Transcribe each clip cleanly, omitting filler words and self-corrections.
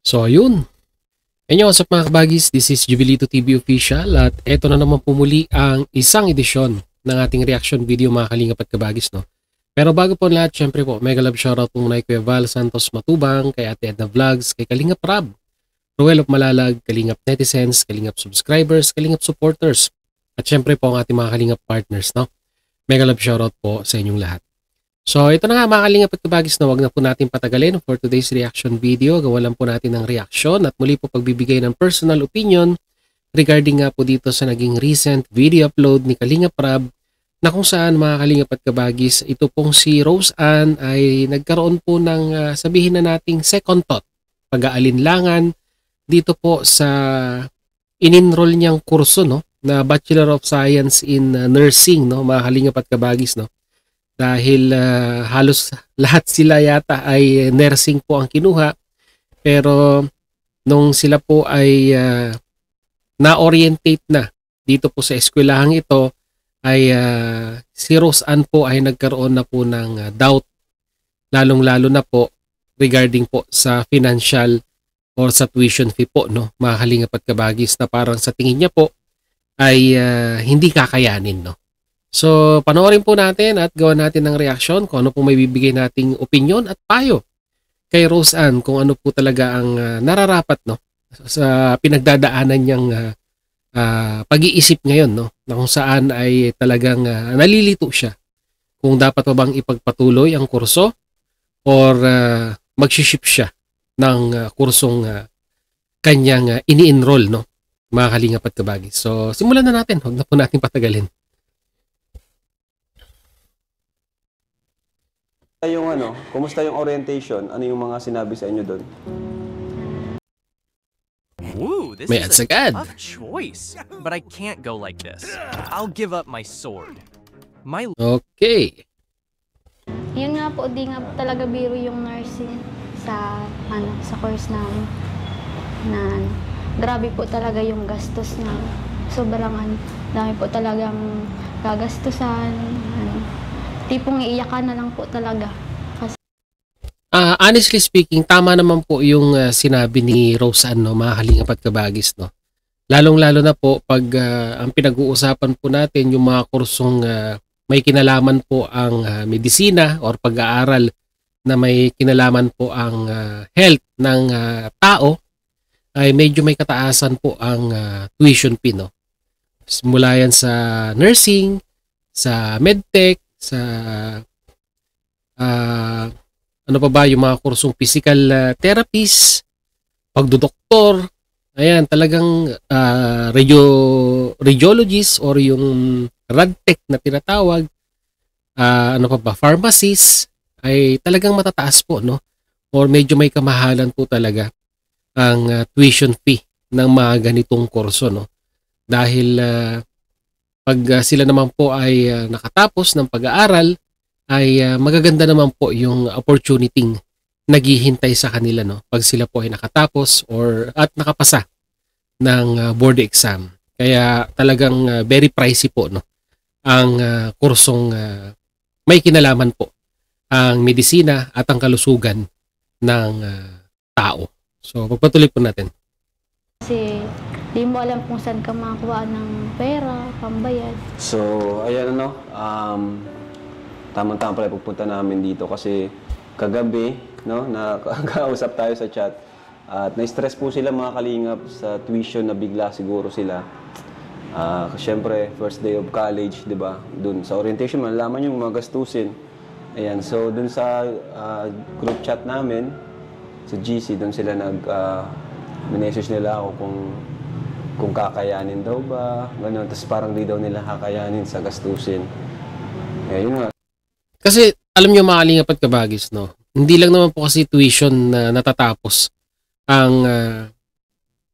So ayun. Ayun, what's up mga kabagis? This is Jubilito TV Official at eto na naman pumuli ang isang edisyon ng ating reaction video mga kalingap at kabagis, no? Pero bago po lahat, syempre po, mega love shoutout muna kay Kuya Val Santos Matubang, kay Ate Edna Vlogs, kay Kalingap Rab, Ruel of Malalag, Kalingap Netizens, Kalingap Subscribers, Kalingap Supporters, at syempre po ang ating mga Kalingap Partners, no? Mega love shoutout po sa inyong lahat. So ito na nga mga kalingap at kabagis, na wag na po natin patagalin for today's reaction video. Gawa lang po natin ng reaction at muli po pagbibigay ng personal opinion regarding nga po dito sa naging recent video upload ni Kalingap Rab, na kung saan mga kalingap at kabagis, ito pong si Rose Ann ay nagkaroon po ng sabihin na nating second thought, pag-aalinlangan dito po sa in-enroll niyang kurso, no, na Bachelor of Science in Nursing, no, mga kalingap at kabagis, no. Dahil halos lahat sila yata ay nursing po ang kinuha, pero nung sila po ay na-orientate na dito po sa eskwelahang ito, ay si Rose Ann po ay nagkaroon na po ng doubt, lalong-lalo na po regarding po sa financial or sa tuition fee po, no, mga kalingap at kabagis, na parang sa tingin niya po ay hindi kakayanin, no. So, panoorin po natin at gawa natin ng reaction kung ano po may bibigay nating opinion at payo kay Rose Ann, kung ano po talaga ang nararapat, no, sa pinagdadaanan niyang pag-iisip ngayon, no, na kung saan ay talagang nalilito siya kung dapat pa bang ipagpatuloy ang kurso or magsiship siya ng kursong kanyang ini-enroll, no, mga kalingap at kabagis. So, simulan na natin. Huwag na po natin patagalin. Kumusta yung orientation? Ano yung mga sinabi sa inyo doon? Woo, this May is ads a agad. tough choice, but I can't go like this. I'll give up my sword. My Okay. Yun nga po, di nga po talaga biro yung nursing sa course namin. Na grabe po talaga yung gastos na sobrang dami po talagang gagastusan. Tipong iiyakan na lang po talaga. Honestly speaking, tama naman po yung sinabi ni Rose Ann, no, mga kalingap at kabagis, no. Lalong-lalo na po pag ang pinag-uusapan po natin yung mga kursong may kinalaman po ang medisina or pag-aaral na may kinalaman po ang health ng tao, ay medyo may kataasan po ang tuition fee, no. Mula yan sa nursing, sa medtech, sa ano pa ba, yung mga kursong physical therapist, pagdodoktor, ayan, talagang radiologist or yung radtech na tinatawag, ano pa ba, pharmacist, ay talagang matataas po, no, or medyo may kamahalan po talaga ang tuition fee ng mga ganitong kurso, no, dahil pag sila naman po ay nakatapos ng pag-aaral, ay magaganda naman po yung opportunity naghihintay sa kanila, no, pag sila po ay nakatapos or at nakapasa ng board exam. Kaya talagang very pricey po, no, ang kursong may kinalaman po ang medisina at ang kalusugan ng tao. So pagpatuloy po natin. Kasi di mo alam kung saan ka makakuha ng pera, pambayad. So, ayan tamang-tama pala pupunta namin dito kasi kagabi, no, nakakausap tayo sa chat at na-stress po sila mga kalingap sa tuition na bigla siguro sila. Siyempre, first day of college, di ba? Dun sa orientation, malalaman yung mga gastusin. Ayan, so dun sa group chat namin, sa GC, dun sila message nila ako kung kakayanin daw ba, gano'n. Tapos parang di daw nila kakayanin sa gastusin. Eh, yun nga. Kasi alam nyo mga kalingap at kabagis, no, hindi lang naman po kasi tuition na natatapos ang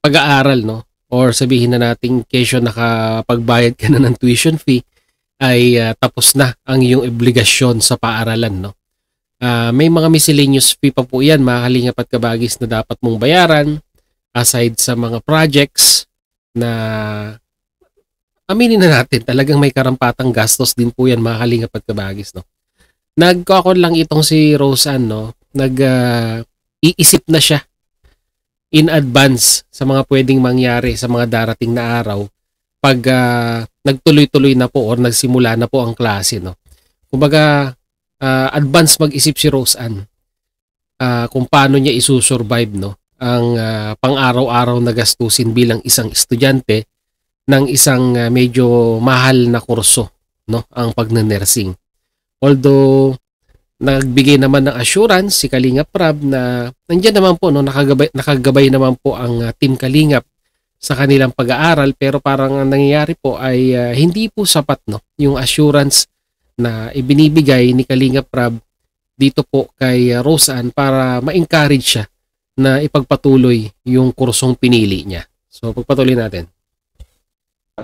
pag-aaral, no, or sabihin na natin kesyo nakapagbayad ka na ng tuition fee ay tapos na ang iyong obligasyon sa paaralan, no. May mga miscellaneous fee pa po yan mga kalingap at kabagis na dapat mong bayaran aside sa mga projects na aminin na natin talagang may karampatang gastos din po yan mga kalingap at kabagis, no. Nagkakon lang itong si Rose Ann, no, iisip na siya in advance sa mga pwedeng mangyari sa mga darating na araw pag nagtuloy-tuloy na po or nagsimula na po ang klase, no. Kumbaga advance mag-isip si Rose Ann kung paano niya isusurvive, no, ang pang-araw-araw na gastusin bilang isang estudyante ng isang medyo mahal na kurso, no, ang pagnenursing. Although nagbigay naman ng assurance si Kalingap Rab na nandiyan naman po, no, nakagabay naman po ang Team Kalingap sa kanilang pag-aaral, pero parang ang nangyayari po ay hindi po sapat, no, yung assurance na ibinibigay ni Kalingap Rab dito po kay Rose Ann para ma-encourage siya na ipagpatuloy yung kursong pinili niya. So pagpatuloy natin.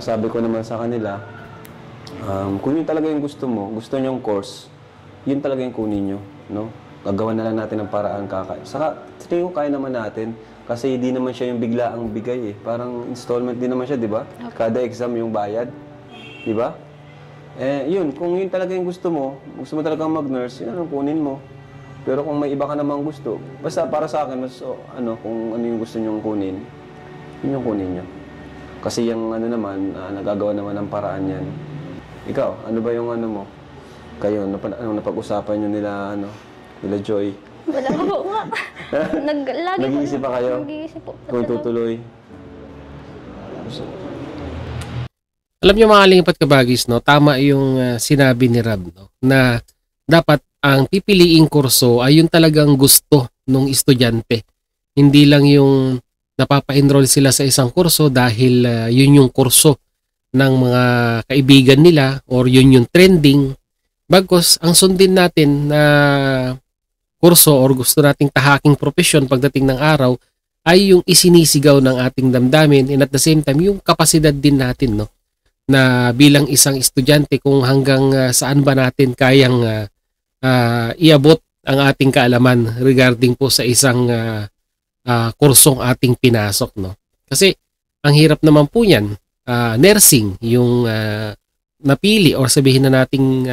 Sabi ko naman sa kanila, kung yun talaga yung gusto mo, gusto niyong course, yun talaga yung kunin nyo, no? Gagawan na lang natin ng paraan Saka, tingin ko kaya naman natin, kasi di naman siya yung bigla ang bigay eh. Parang installment din naman siya, di ba? Okay. Kada exam yung bayad, di ba? Yun, kung yun talaga yung gusto mo talagang mag-nurse, yun ang kunin mo. Pero kung may iba ka namang gusto, basta para sa akin, kung ano yung gusto nyong kunin, yun yung kunin nyo. Kasi yung nagagawa naman ng paraan yan. Ikaw, ano ba yung mo? Kayo, napag-usapan nyo nila Joy? Wala po nga. Nag-iisip pa kayo? Nag-iisip po. Kung tutuloy? Alam niyo mga kalingap at kabagis, no, tama yung sinabi ni Rab, no, na dapat ang pipiliing kurso ay yung talagang gusto ng estudyante. Hindi lang yung napapa-enroll sila sa isang kurso dahil yun yung kurso ng mga kaibigan nila or yun yung trending. Bagkus, ang sundin natin na kurso or gusto nating tahaking profesyon pagdating ng araw ay yung isinisigaw ng ating damdamin, and at the same time yung kapasidad din natin, no, na bilang isang estudyante kung hanggang saan ba natin kayang iabot ang ating kaalaman regarding po sa isang kursong ating pinasok, no. Kasi ang hirap naman po yan, nursing yung napili or sabihin na nating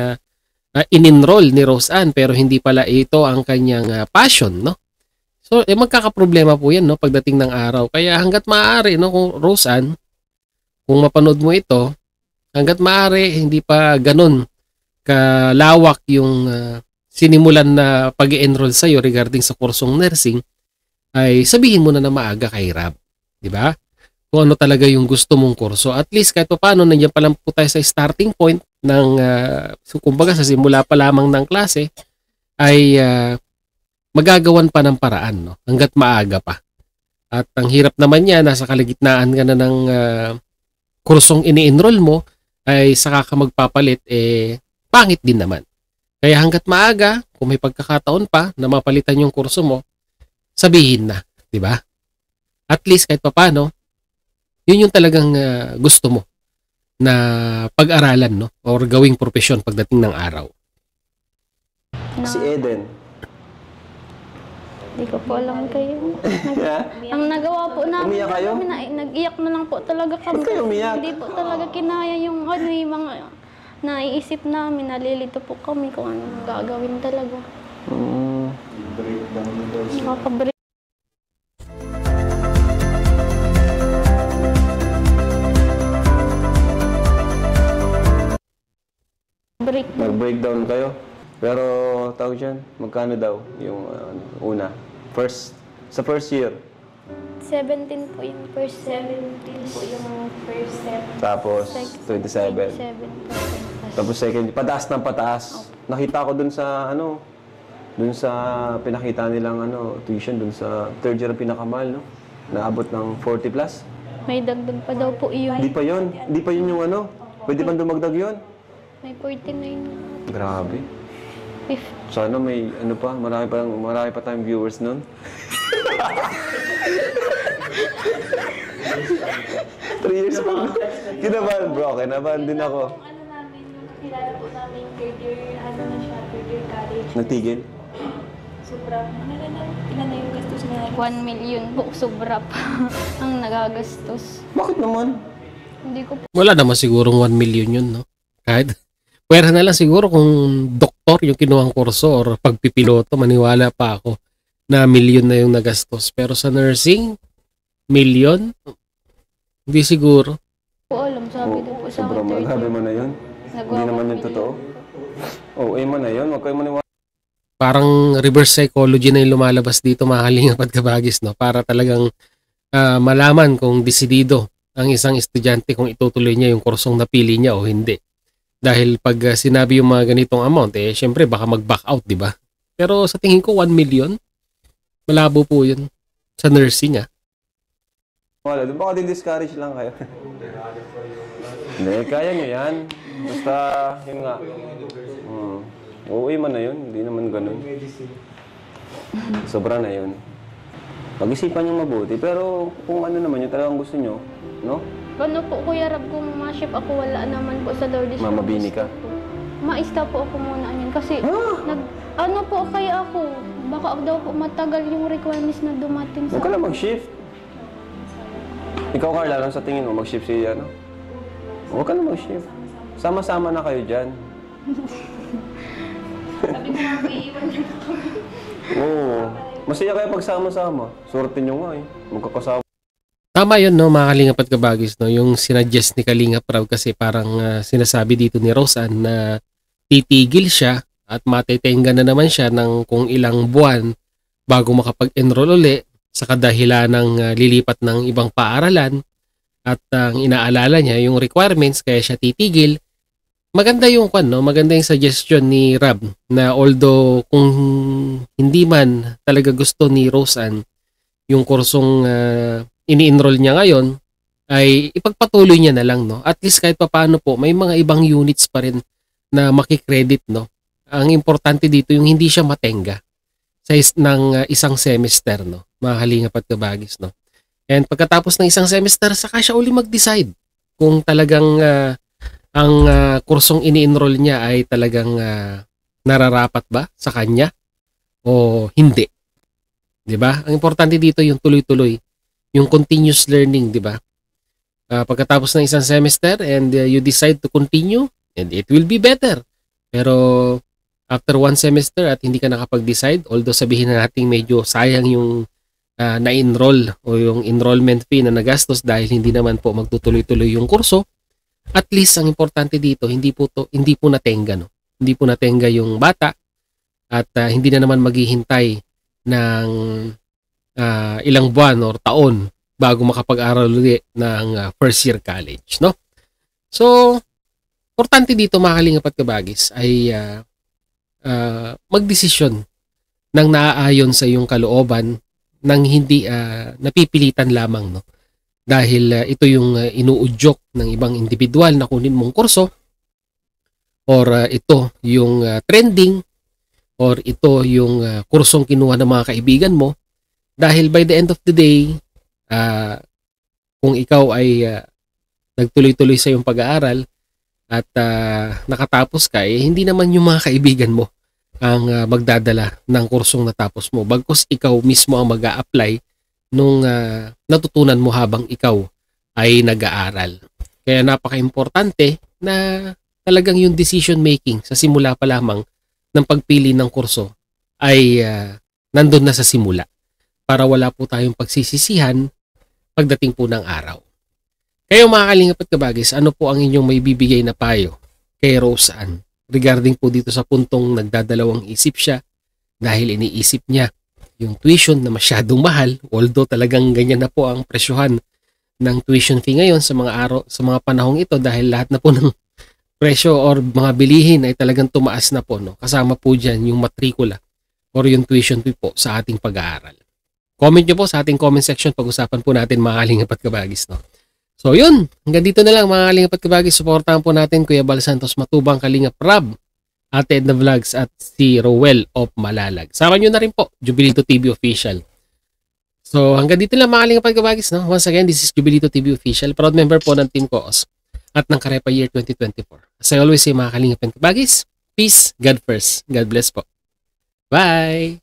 in-enroll ni Rose Ann pero hindi pala ito ang kanyang passion, no. So magkakaproblema po yan, no, pagdating ng araw. Kaya hangga't maaari, no, kung Rose Ann, kung mapanood mo ito, hangga't maaari hindi pa ganun kalawak yung sinimulan na pag-enroll sa iyo regarding sa kursong nursing, ay sabihin mo na maaga kay Rab, di ba? Kung ano talaga yung gusto mong kurso. At least kahit paano nandiyan pa lang po tayo sa starting point ng kumbaga sa simula pa lamang ng klase ay magagawan pa ng paraan, no, hangga't maaga pa. At ang hirap naman niya, nasa kalagitnaan ka na ng kursong ini-enroll mo, ay saka ka magpapalit, pangit din naman. Kaya hangga't maaga, kung may pagkakataon pa na mapalitan yung kurso mo, sabihin na, di ba? At least kahit paano, yun yung talagang gusto mo na pag-aralan, no, or gawing profesyon pagdating ng araw. Si Eden. Hindi ko po alam kayo. Ang nagawa po namin, Umiyak kayo? nag-iyak na lang po talaga kami. Ba't kayo umiyak? Hindi po talaga kinaya yung yung mga naiisip namin, nalilito po kami kung ano gagawin talaga. Nakaka-break. Nag-breakdown kayo? Pero tawag dyan, magkano daw yung una? Sa first year? 17 po yung first 17 po yung first step. Tapos 27. 27 po. Tapos second, pataas ng pataas. Nakita ko dun sa dun sa pinakita nilang tuition dun sa third year ang pinakamahal, no? Naabot ng 40 plus. May dagdag pa daw po yun. Hindi pa yun yung pwede pa dumagdag yun? May 49. Grabe. Sana may marami pa tayong viewers nun. 3 years pa. Kinabahan bro, kinabahan din ako. Kilala po namin third year, third year college. Nagtigil? Sobrang, ilan na yung gastos niya? 1 million po, sobra pa ang nagagastos. Bakit naman? Hindi ko po. Wala naman sigurong 1 million yun, no? Kahit pwera na lang siguro kung doktor yung kinuhang kurso or pagpipiloto, maniwala pa ako na milyon na yung nagastos. Pero sa nursing, milyon? Hindi siguro. Po alam, sabi daw po sa Sobrang akin, malabi mo na yun. Hindi naman yun totoo. Oo, mo na yun. Huwag kayo maniwala. Parang reverse psychology na yung lumalabas dito, mga kalingap at kabagis, no? Para talagang malaman kung desidido ang isang estudyante kung itutuloy niya yung kursong napili niya o hindi. Dahil pag sinabi yung mga ganitong amount, syempre baka mag-back out, di ba? Pero sa tingin ko, 1 million, malabo po yun sa nursing, Wala, baka din-discourage lang kayo. Hindi, kaya nyo yan. Basta, yun nga. Oo, man na yun. Hindi naman ganun. Sobra na yun. Pag-isipan nyo mabuti. Pero kung ano naman yun talagang gusto nyo, no? Ano po, Kuya Rab, kung ma-ship ako, wala naman po sa Lourdes. Mamabini ka? Maista po ako muna niyan. Kasi, ano po, kaya ako, baka daw po matagal yung requirements na dumating sa... Huwag ka lang mag-shift. Ikaw, Carla, lang sa tingin mo, mag-shift si ano? Huwag ka lang mag-shift. Sama-sama na kayo dyan. Sabi ko nga, iiwan niyo na kami. Oo. Masaya kayo pagsama-sama. Sorte nyo nga eh. Magkakasama. Tama yun, no, mga kalingap at kabagis, no? Yung sinuggest ni Kalingap Rab kasi parang sinasabi dito ni Roseanne na titigil siya at matetenga na naman siya ng kung ilang buwan bago makapag-enroll uli sa kadahilan ng lilipat ng ibang paaralan at ang inaalala niya yung requirements kaya siya titigil. Maganda yung maganda yung suggestion ni Rab na although kung hindi man talaga gusto ni Roseanne yung kursong ini-enroll niya ngayon ay ipagpatuloy niya na lang, no. At least kahit papaano po may mga ibang units pa rin na makikredit, no. Ang importante dito yung hindi siya matenga sa ng isang semester, no. Mga kalingap at kabagis, no. And pagkatapos ng isang semester saka siya uli mag-decide kung talagang ang kursong ini-enroll niya ay talagang nararapat ba sa kanya o hindi. 'Di ba? Ang importante dito yung tuloy-tuloy, yung continuous learning, 'di ba? Pagkatapos ng isang semester and you decide to continue and it will be better. Pero after one semester at hindi ka nakapag-decide, although sabihin na natin medyo sayang yung na-enroll o yung enrollment fee na nagastos dahil hindi naman po magtutuloy-tuloy yung kurso, at least ang importante dito hindi po natenga, no. Hindi po natenga yung bata at hindi na naman maghihintay ng ilang buwan or taon bago makapag-aral ulit ng first year college, no? So, importante dito mga kalingap at kabagis ay magdesisyon ng naaayon sa iyong kalooban nang hindi napipilitan lamang, no? Dahil ito yung inuudyok ng ibang individual na kunin mong kurso or ito yung trending or ito yung kursong kinuha ng mga kaibigan mo. Dahil by the end of the day, kung ikaw ay nagtuloy-tuloy sa iyong pag-aaral at nakatapos ka, hindi naman yung mga kaibigan mo ang magdadala ng kursong natapos mo. Bagkus ikaw mismo ang mag-a-apply nung natutunan mo habang ikaw ay nag-aaral. Kaya napaka-importante na talagang yung decision making sa simula pa lamang ng pagpili ng kurso ay nandun na sa simula, para wala po tayong pagsisisihan pagdating po ng araw. Kayo mga kalingap at kabagis, ano po ang inyong may bibigay na payo kay Roseanne regarding po dito sa puntong nagdadalawang isip siya dahil iniisip niya yung tuition na masyadong mahal, although talagang ganyan na po ang presyohan ng tuition fee ngayon sa mga panahong ito dahil lahat na po ng presyo or mga bilihin ay talagang tumaas na po, no? Kasama po dyan yung matrikula or yung tuition fee po sa ating pag-aaral. Comment nyo po sa ating comment section, pag-usapan po natin mga kalingap at kabagis, no? So yun, hanggang dito na lang mga kalingap at kabagis. Suportahan po natin Kuya Bal Santos Matubang, Kalingap Rab, Ate Edna Vlogs at si Rowell of Malalag. Sama nyo na rin po, Jubilito TV Official. So hanggang dito lang mga kalingap at kabagis, no? Once again, this is Jubilito TV Official, proud member po ng Team Coos at ng Karepa Year 2024. As I always say mga kalingap at kabagis, peace, God first. God bless po. Bye!